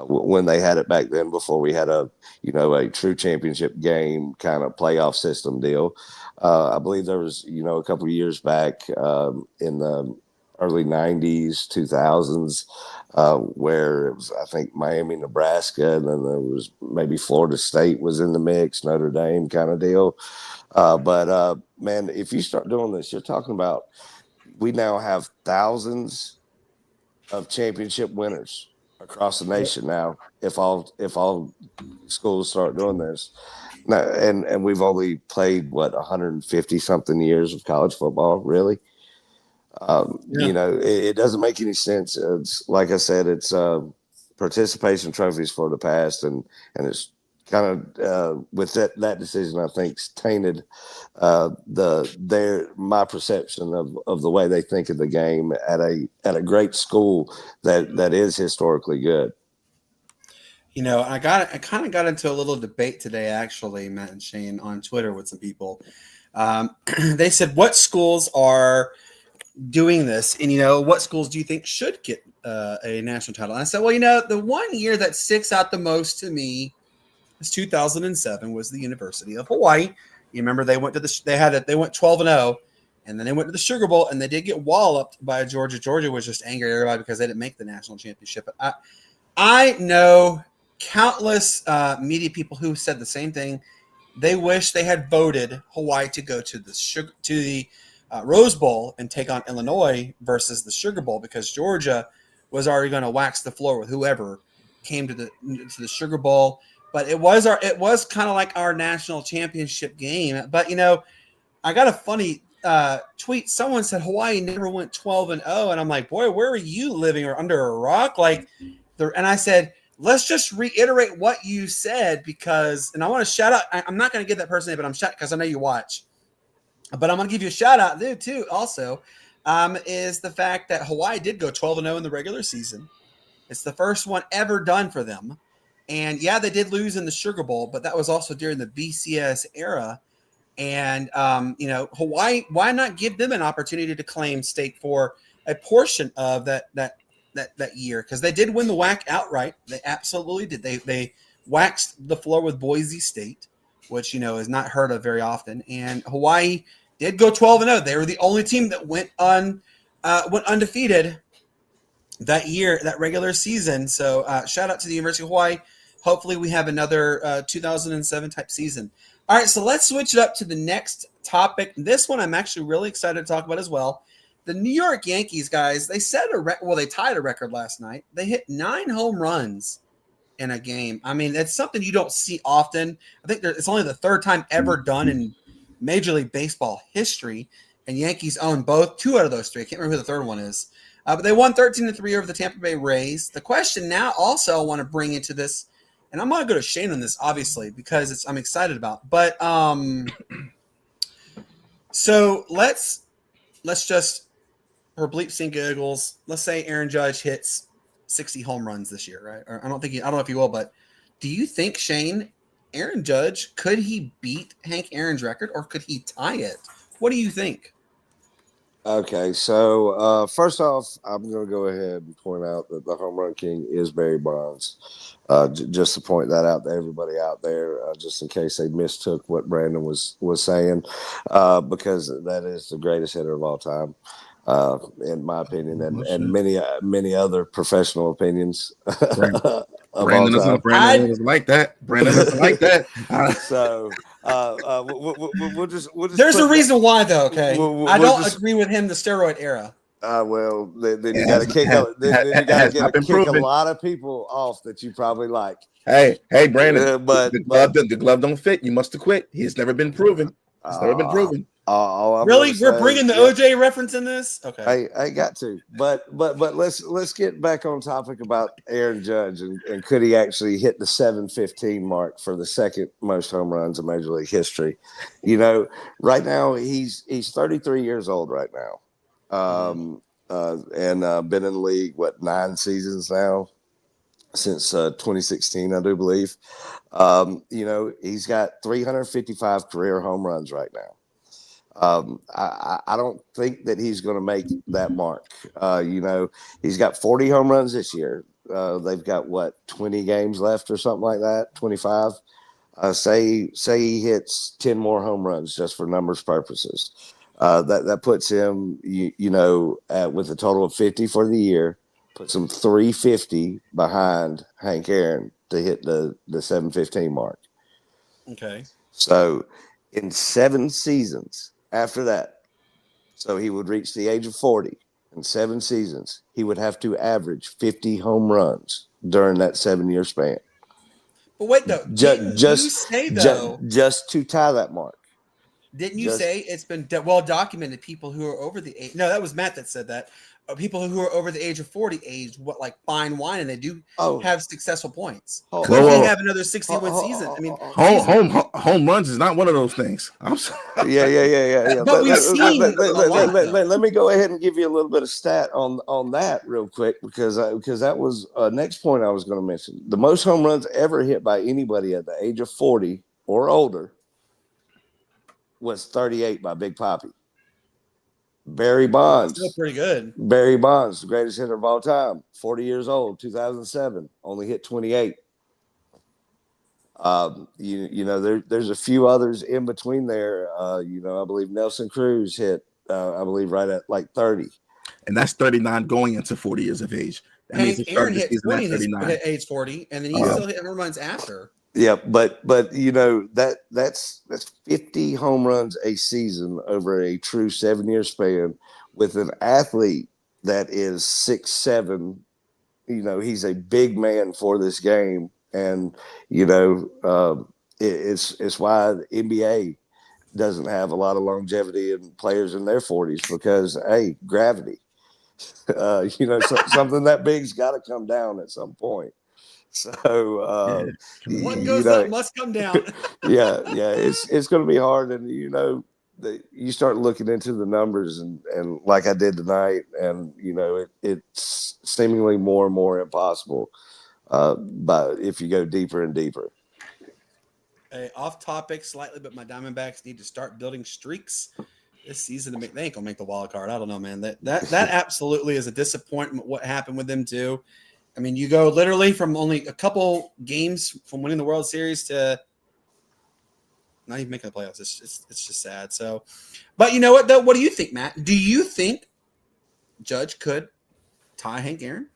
when they had it back then before we had a true championship game kind of playoff system deal. I believe there was a couple of years back in the early 90s, 2000s, where it was, I think, Miami, Nebraska, and then there was maybe Florida State was in the mix, Notre Dame kind of deal. But man, if you start doing this, you're talking about we now have thousands of championship winners across the nation now. If all schools start doing this, now, and we've only played 150 something years of college football, really. It doesn't make any sense. It's like I said, it's participation trophies for the past, and it's kind of with that decision, I think, tainted my perception of the way they think of the game at a great school that is historically good. I kind of got into a little debate today, actually, Matt and Shane, on Twitter with some people. They said, what schools are doing this, and what schools do you think should get a national title? And I said, well, the one year that sticks out the most to me is 2007 was the University of Hawaii. You remember they went to they went 12-0, and then they went to the Sugar Bowl, and they did get walloped by Georgia. Georgia was just angry at everybody because they didn't make the national championship. But I know countless media people who said the same thing. They wish they had voted Hawaii to go to the Rose Bowl and take on Illinois versus the Sugar Bowl, because Georgia was already going to wax the floor with whoever came to the Sugar Bowl. But it was kind of like our national championship game. But I got a funny tweet. Someone said Hawaii never went 12-0, and I'm like, boy, where are you living, or under a rock? And I said, let's just reiterate what you said, because, and I want to shout out. I'm not going to give that person name, but I'm shouting because I know you watch. But I'm going to give you a shout out there too. Also, is the fact that Hawaii did go 12-0 in the regular season. It's the first one ever done for them. And yeah, they did lose in the Sugar Bowl, but that was also during the BCS era. And Hawaii, why not give them an opportunity to claim stake for a portion of that year? Because they did win the WAC outright. They absolutely did. They waxed the floor with Boise State, which is not heard of very often. And Hawaii did go 12-0. They were the only team that went undefeated that year, that regular season. So shout out to the University of Hawaii. Hopefully we have another 2007 type season. All right, so let's switch it up to the next topic. This one I'm actually really excited to talk about as well. The New York Yankees, guys, they they tied a record last night. They hit 9 home runs in a game. I mean, it's something you don't see often. I think it's only the third time ever done in Major League Baseball history, and Yankees own both 2 out of those 3. I can't remember who the third one is. But they won 13-3 over the Tampa Bay Rays. The question now also I want to bring into this, and I'm going to go to Shane on this, obviously, because I'm excited about. But so let's just, for bleeps and giggles, let's say Aaron Judge hits 60 home runs this year, right? Or I don't know if he will, but do you think, Shane, Aaron Judge, could he beat Hank Aaron's record, or could he tie it? What do you think? Okay, so first off, I'm going to go ahead and point out that the home run king is Barry Bonds. Just to point that out to everybody out there, just in case they mistook what Brandon was saying, because that is the greatest hitter of all time, in my opinion, and many other professional opinions. Brandon doesn't like that. Brandon doesn't like that. So we'll just. There's a reason why, though. Okay, I don't agree with him. The steroid era. Well, then you got to kick. Then you got to kick a lot of people off that you probably like. Hey, Brandon. But the glove don't fit. You must have quit. He's never been proven. It's never been proven. Really, we're bringing the OJ reference in this. Okay, I got to, but let's get back on topic about Aaron Judge and could he actually hit the 715 mark for the second most home runs in Major League history? Right now he's 33 years old right now, and been in the league 9 seasons now, since 2016, I do believe. He's got 355 career home runs right now. I don't think that he's going to make that mark. He's got 40 home runs this year. They've got 20 games left or something like that, 25. Say he hits 10 more home runs just for numbers purposes. That puts him, with a total of 50 for the year, puts him 350 behind Hank Aaron to hit the 715 mark. Okay. So in 7 seasons after that, so he would reach the age of 40. In 7 seasons, he would have to average 50 home runs during that 7-year span. But wait, though, didn't you say, though, just to tie that mark? Didn't you say it's been well documented? People who are over the age. No, that was Matt that said that. People who are over the age of 40 aged like fine wine, and they do have successful points. Could he have another 60-win season? I mean, home runs is not one of those things. I'm sorry. Yeah. But we've seen. Let me go ahead and give you a little bit of stat on that real quick, because that was next point I was going to mention. The most home runs ever hit by anybody at the age of 40 or older was 38 by Big Papi. Barry Bonds. Still pretty good. Barry Bonds, the greatest hitter of all time, 40 years old, 2007, only hit 28. There's a few others in between there. I believe Nelson Cruz hit, right at like 30. And that's 39 going into 40 years of age. That means Aaron hit 40 at age 40, and then he still hit home runs after. Yeah, but that's 50 home runs a season over a true 7-year span with an athlete that is 6'7". He's a big man for this game, and it's why the NBA doesn't have a lot of longevity in players in their 40s, because gravity. Something that big's got to come down at some point. So what goes up must come down. yeah, it's going to be hard, and you start looking into the numbers and like I did tonight, and it's seemingly more and more impossible. But if you go deeper and deeper. Off topic slightly, but my Diamondbacks need to start building streaks this season. They ain't gonna make the wild card. I don't know, man. That absolutely is a disappointment. What happened with them too? I mean, you go literally from only a couple games from winning the World Series to not even making the playoffs. It's just sad. So, but you know what though? What do you think, Matt? Do you think Judge could tie Hank Aaron?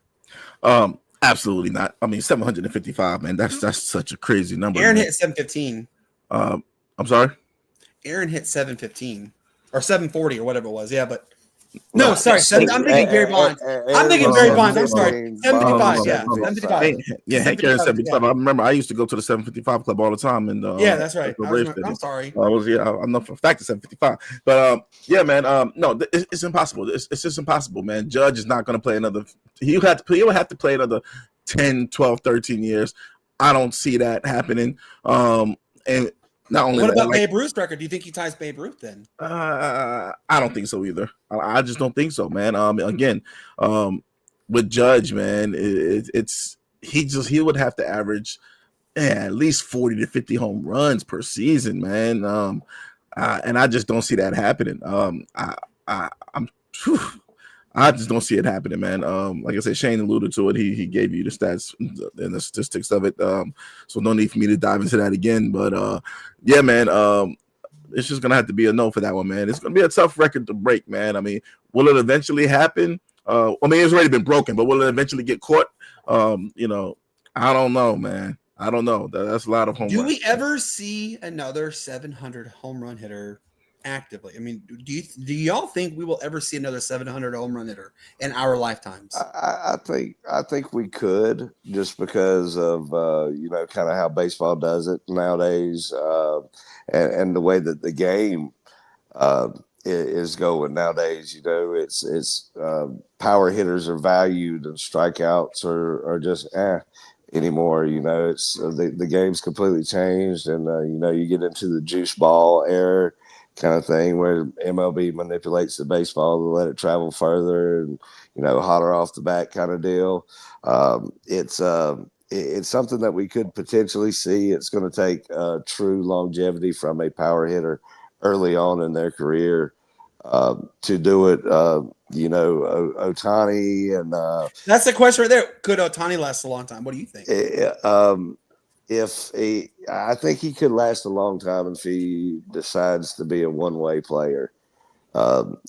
Absolutely not. I mean, 755, man. That's such a crazy number. Aaron man. hit 715. I'm sorry. Aaron hit 715 or 740 or whatever it was. Yeah, but no, sorry. I'm thinking Barry Bonds. I'm thinking Barry Bonds. I'm sorry. 755. Yeah, 755. Yeah, Hank Aaron 755. I remember I used to go to the 755 club all the time, and yeah, that's right. I'm sorry. I know for a fact it's 755. But yeah, man. No, it's impossible. It's just impossible, man. Judge is not going to play another. He would have to play another 10, 12, 13 years. I don't see that happening. And not only what that, about Babe Ruth's record? Do you think he ties Babe Ruth then? I don't think so either. I just don't think so, man. Again, with Judge, man, he would have to average at least 40 to 50 home runs per season, man. And I just don't see that happening. I just don't see it happening, man. Like I said, Shane alluded to it. He gave you the stats and the statistics of it. So no need for me to dive into that again. But yeah, man, it's just gonna have to be a no for that one, man. It's gonna be a tough record to break, man. I mean, will it eventually happen? I mean, it's already been broken, but will it eventually get caught? I don't know, man. I don't know. That's a lot of home runs. Do we ever see another 700 home run hitter actively? I mean, do y'all think we will ever see another 700 home run hitter in our lifetimes? I think we could, just because of kind of how baseball does it nowadays, and the way that the game is going nowadays. It's power hitters are valued and strikeouts are just anymore. It's the game's completely changed, and you get into the juice ball era kind of thing where MLB manipulates the baseball to let it travel further and hotter off the bat kind of deal. It's something that we could potentially see. It's going to take true longevity from a power hitter early on in their career to do it. Ohtani and that's the question right there. Could Ohtani last a long time? What do you think? I think he could last a long time if he decides to be a one-way player,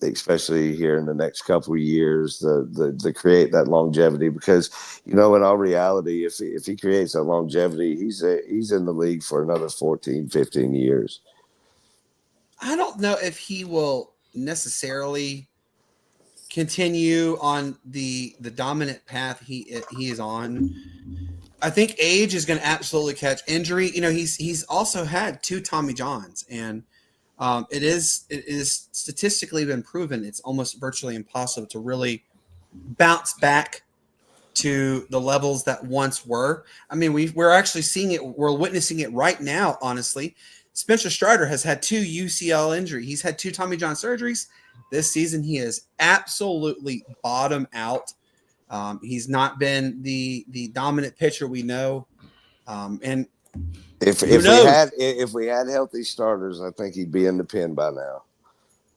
especially here in the next couple of years, to create that longevity. Because in all reality, if he creates that longevity, he's in the league for another 14, 15 years. I don't know if he will necessarily continue on the dominant path he is on. I think age is going to absolutely catch injury. He's also had 2 Tommy Johns, and it is statistically been proven it's almost virtually impossible to really bounce back to the levels that once were. I mean, we're actually seeing it. We're witnessing it right now. Honestly, Spencer Strider has had 2 UCL injuries. He's had 2 Tommy John surgeries this season. He is absolutely bottomed out. He's not been the dominant pitcher we know, and if we had healthy starters, I think he'd be in the pen by now.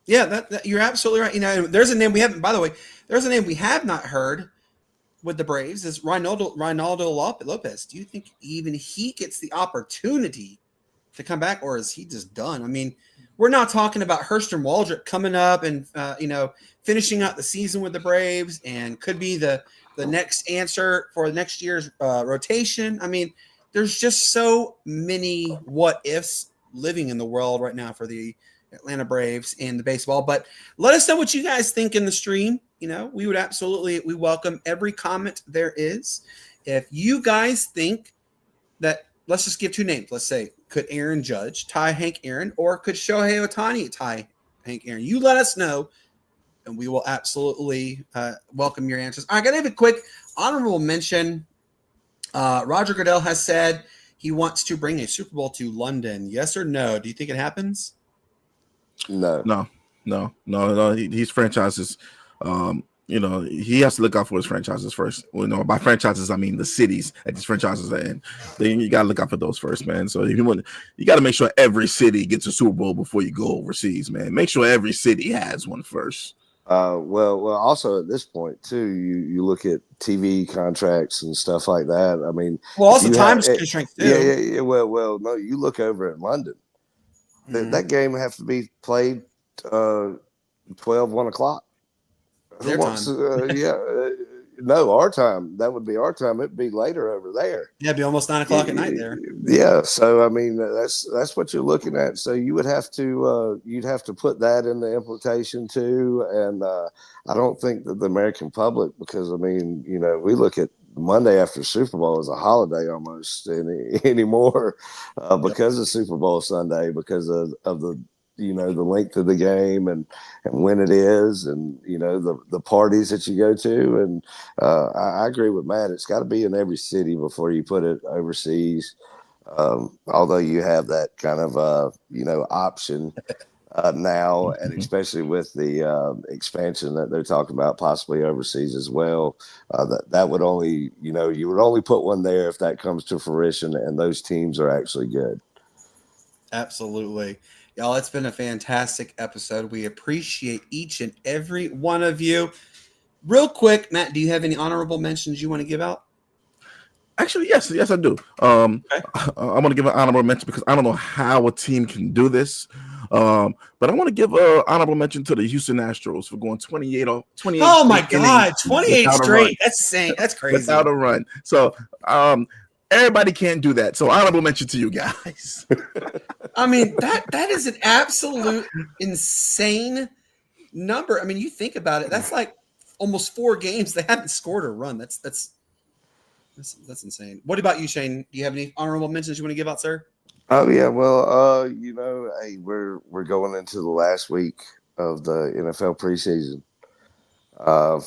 Yeah, that you're absolutely right. There's a name we haven't. By the way, there's a name we have not heard with the Braves is Ronaldo Lopez. Do you think even he gets the opportunity to come back, or is he just done? I mean, we're not talking about Hurston Waldrop coming up and finishing out the season with the Braves and could be the next answer for next year's rotation. I mean, there's just so many what ifs living in the world right now for the Atlanta Braves and the baseball. But let us know what you guys think in the stream. We would we welcome every comment there is. If you guys think that, let's just give 2 names. Let's say, could Aaron Judge tie Hank Aaron, or could Shohei Ohtani tie Hank Aaron? You let us know, and we will absolutely welcome your answers. I got to have a quick honorable mention. Roger Goodell has said he wants to bring a Super Bowl to London. Yes or no? Do you think it happens? No. No. He's franchises. He has to look out for his franchises first. Well, by franchises, I mean the cities that these franchises are in. Then you got to look out for those first, man. So if you got to make sure every city gets a Super Bowl before you go overseas, man. Make sure every city has one first. Well, also at this point too, you look at TV contracts and stuff like that. I mean, also time constraints too. Yeah. Well, no, you look over at London. That game have to be played 1 o'clock. Their time. No, our time. That would be our time. It'd be later over there. Yeah, it'd be almost 9 o'clock at night there. Yeah. So I mean, that's what you're looking at. So you would have to put that in the implication too. And I don't think that the American public, because I mean, we look at Monday after Super Bowl as a holiday almost anymore because of Super Bowl Sunday, because of the the length of the game and when it is, and the parties that you go to. And I agree with Matt. It's got to be in every city before you put it overseas. Although you have that kind of option now, and especially with the expansion that they're talking about possibly overseas as well, that would only you would only put one there if that comes to fruition and those teams are actually good. Absolutely. Y'all, it's been a fantastic episode. We appreciate each and every one of you. Real quick, Matt, do you have any honorable mentions you want to give out? Actually, yes, I do. Okay. I want to give an honorable mention because I don't know how a team can do this. But I want to give an honorable mention to the Houston Astros for going 28. Oh my God, 28 straight. That's insane. That's crazy. Without a run. So everybody can't do that. So honorable mention to you guys. I mean, that is an absolute insane number. I mean, you think about it, that's like almost 4 games they haven't scored a run. That's insane. What about you, Shane? Do you have any honorable mentions you want to give out, sir? Oh yeah, well, hey, we're going into the last week of the NFL preseason.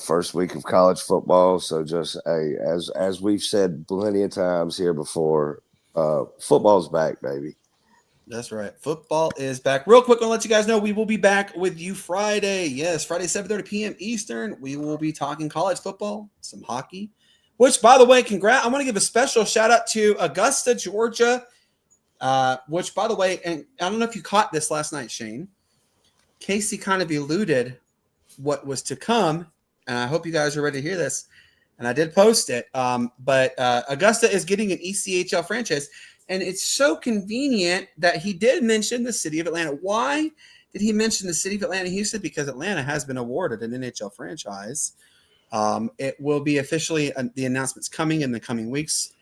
First week of college football. So just as we've said plenty of times here before, football's back, baby. That's right. Football is back. Real quick, I'll let you guys know we will be back with you Friday. Yes, Friday, 7:30 p.m. Eastern. We will be talking college football, some hockey. Which, by the way, I want to give a special shout out to Augusta, Georgia. Which, by the way, and I don't know if you caught this last night, Shane. Casey kind of eluded what was to come, and I hope you guys are ready to hear this. And I did post it. But Augusta is getting an ECHL franchise, and it's so convenient that he did mention the city of Atlanta. Why did he mention the city of Atlanta, Houston? Because Atlanta has been awarded an NHL franchise. It will be officially the announcement's coming in the coming weeks.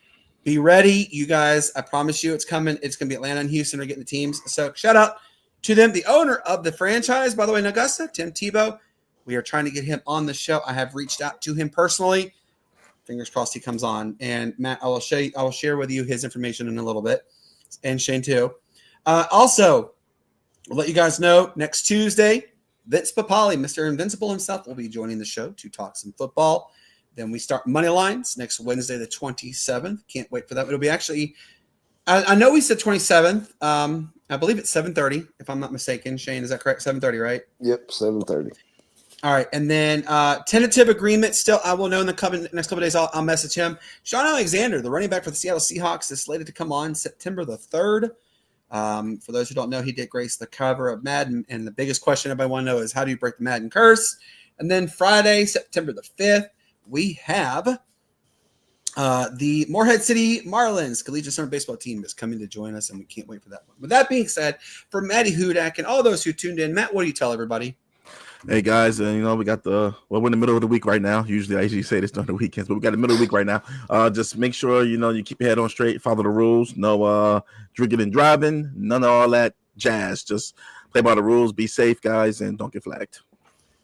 Be ready, you guys. I promise you it's coming. It's going to be Atlanta and Houston are getting the teams. So shout out to them. The owner of the franchise, by the way, in Augusta, Tim Tebow. We are trying to get him on the show. I have reached out to him personally. Fingers crossed he comes on. And Matt, I will share with you his information in a little bit, and Shane too. Also, we'll let you guys know next Tuesday, Vince Papali, Mr. Invincible himself, will be joining the show to talk some football. Then we start money lines next Wednesday, the 27th. Can't wait for that. It'll be actually, I know we said 27th. I believe it's 7:30, if I'm not mistaken. Shane, is that correct? 7:30, right? Yep, 7:30. All right, and then tentative agreement still. I will know in the next couple of days. I'll message him. Sean Alexander, the running back for the Seattle Seahawks, is slated to come on September the 3rd. For those who don't know, he did grace the cover of Madden, and the biggest question everybody want to know is how do you break the Madden curse? And then Friday, September the 5th, we have the Morehead City Marlins Collegiate Summer Baseball team is coming to join us, and we can't wait for that one. With that being said, for Maddie Hudak and all those who tuned in, Matt, what do you tell everybody? Hey guys, we got we're in the middle of the week right now. Usually I usually say this during the weekends, but we got the middle of the week right now. Just make sure you keep your head on straight, follow the rules, no drinking and driving, none of all that jazz. Just play by the rules, be safe, guys, and don't get flagged.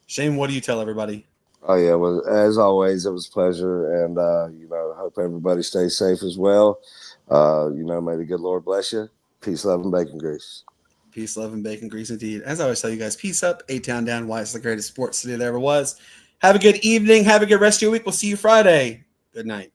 Shane, what do you tell everybody? Oh yeah, well, as always, it was a pleasure, and hope everybody stays safe as well. May the good Lord bless you. Peace, love, and bacon grease. Peace, love, and bacon grease indeed. As I always tell you guys, peace up, A-Town down, why it's the greatest sports city there ever was. Have a good evening. Have a good rest of your week. We'll see you Friday. Good night.